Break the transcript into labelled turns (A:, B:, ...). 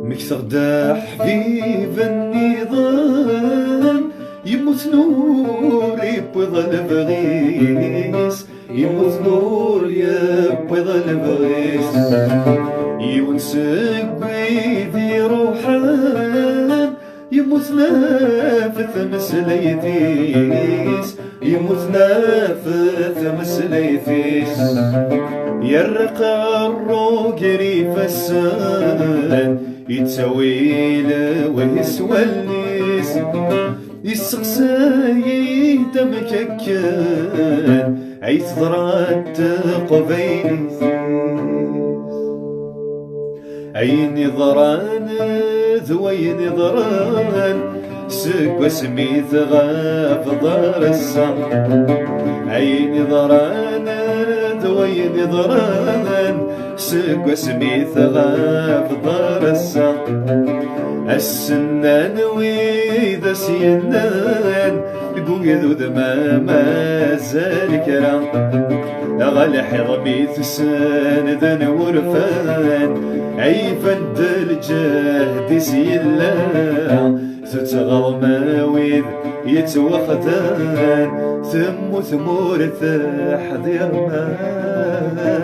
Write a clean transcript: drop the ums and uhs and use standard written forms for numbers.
A: مكسر دا حبيب النظام يموت نور يبوض البغيس، يموت نور يبوض البغيس، يونسك بيدي روحان يموت نافث مسليتيس، يموت نافث مسليتيس، يرق الروق ريف السان يتسويل ويسوى الليس، يسقساي دمككان عيت ضرات قبيليس، عيني ضران ذويني ضران سق سميت غاف دار السام، عيني ضران ذويني ضران سق سميت غاف دار السام، السنان ويذا سينان قويذ ذما مازال كرام، غالي حضبي تسان ذن ورفان عيفد الجهد سيلا، تتغض ماويذ يتوخدان ثم ثمور حضير مالا.